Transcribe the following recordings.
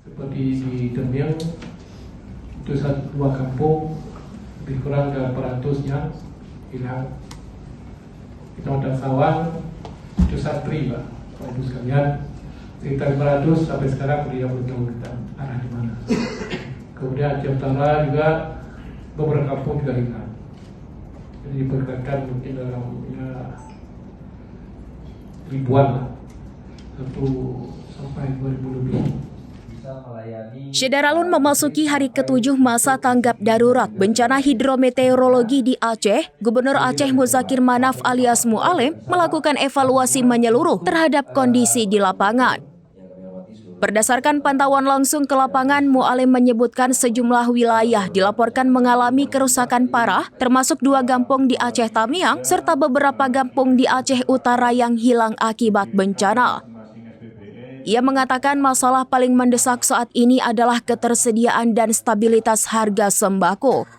seperti di Demiang itu dua kampung lebih kurang 800 yang hilang. Kecamatan Sawan itu Santri, Pak Ibu sekalian, sekitar 500 sampai sekarang belum tahu kita arah di mana. Kemudian Aceh Utara juga beberapa kampung juga hilang. Jadi diperkirakan mungkin dalam ribuan lah, 1 sampai 2000 lebih. Syedaralun memasuki hari ke-7 masa tanggap darurat bencana hidrometeorologi di Aceh. Gubernur Aceh Muzakir Manaf alias Mu'alim melakukan evaluasi menyeluruh terhadap kondisi di lapangan. Berdasarkan pantauan langsung ke lapangan, Mu'alim menyebutkan sejumlah wilayah dilaporkan mengalami kerusakan parah, termasuk 2 kampung di Aceh Tamiang, serta beberapa kampung di Aceh Utara yang hilang akibat bencana. Ia mengatakan masalah paling mendesak saat ini adalah ketersediaan dan stabilitas harga sembako.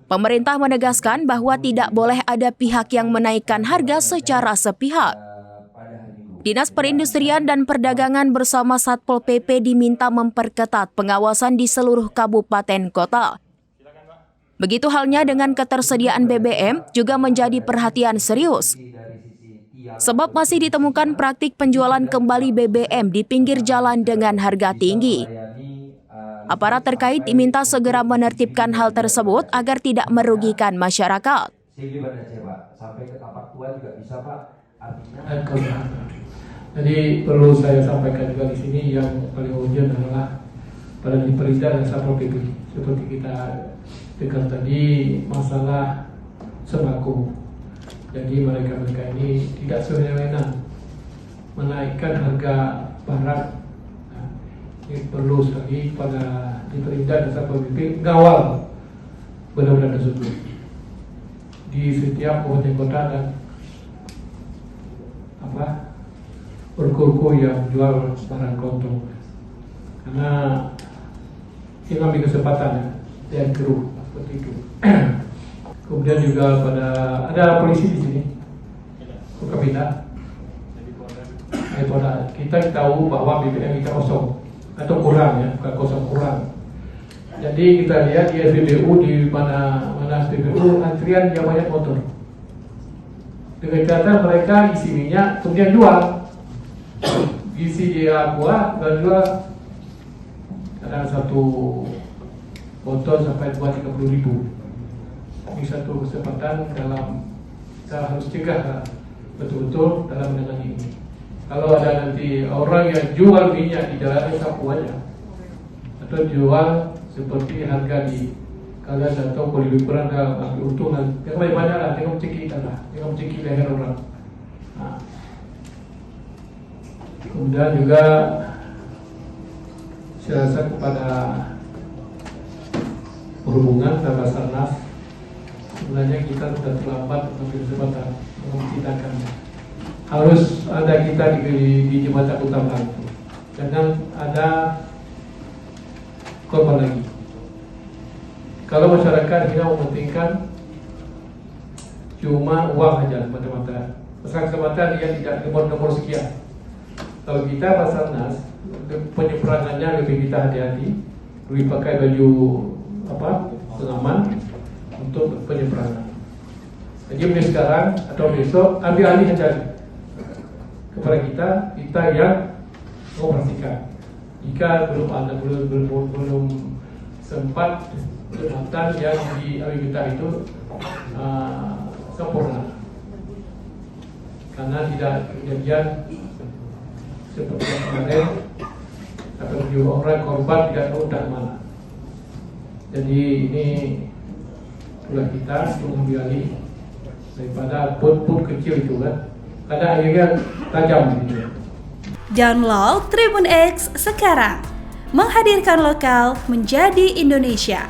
Pemerintah menegaskan bahwa tidak boleh ada pihak yang menaikkan harga secara sepihak. Dinas Perindustrian dan Perdagangan bersama Satpol PP diminta memperketat pengawasan di seluruh kabupaten kota. Begitu halnya dengan ketersediaan BBM juga menjadi perhatian serius. Sebab masih ditemukan praktik penjualan kembali BBM di pinggir jalan dengan harga tinggi. Aparat terkait diminta segera menertibkan hal tersebut agar tidak merugikan masyarakat. Jadi perlu saya sampaikan juga di sini yang paling urgent adalah pada Diperida dan Satpol PP. Seperti kita dengar tadi masalah sembako. Jadi mereka ini tidak semena-mena menaikkan harga barang. Nah, ini perlu sekali pada Diperida dan Satpol PP mengawal benar-benar tersebut di setiap kabupaten kota dan ruko-ruko yang jual barang kelontong. Karena ini ambil kesempatan dan keruh seperti itu. Kemudian juga ada polisi di sini, Kapolda. Kita tahu bahwa BBM kita kosong atau kurang ya, bukan kosong kurang. Jadi kita lihat di SPBU di mana SPBU antrian yang banyak motor. Dengan kata mereka isi minyak kemudian jual, isi dia buah dan jual. Kadang satu botol sampai 30 ribu. Ini satu kesempatan dalam kita harus cegah betul-betul dalam menangani ini. Kalau ada nanti orang yang jual minyak di jalan sapu aja atau jual seperti harga di kalian atau kalau lebih kurang dalam ambil untungan, yang banyak lah, tengok cekik lah, tengok cekik leher orang. Nah. Kemudian juga saya rasa kepada perhubungan dan Basarnas, sebenarnya kita sudah terlambat mengambil kesempatan kita akan harus ada kita di jembatan utama, jangan ada korban lagi. Kalau masyarakat tidak mementingkan cuma uang saja mata-mata, kesempatan yang tidak nomor sekian. Kalau kita Basarnas penyeberangannya lebih kita hati-hati, lebih pakai baju pengaman untuk penyeberangan. Jadi mulai sekarang atau besok ambil alih saja kepada kita yang mengoperasikan. Jika belum sempat kesempatan yang diambil kita itu sempurna, karena tidak kejadian seperti kemarin atau 7 orang korban tidak tahu dari mana. Jadi ini tugas kita untuk mengambil alih daripada pun kecil itu kan, karena akhirnya tajam gitu. Download Tribun X sekarang, menghadirkan lokal menjadi Indonesia.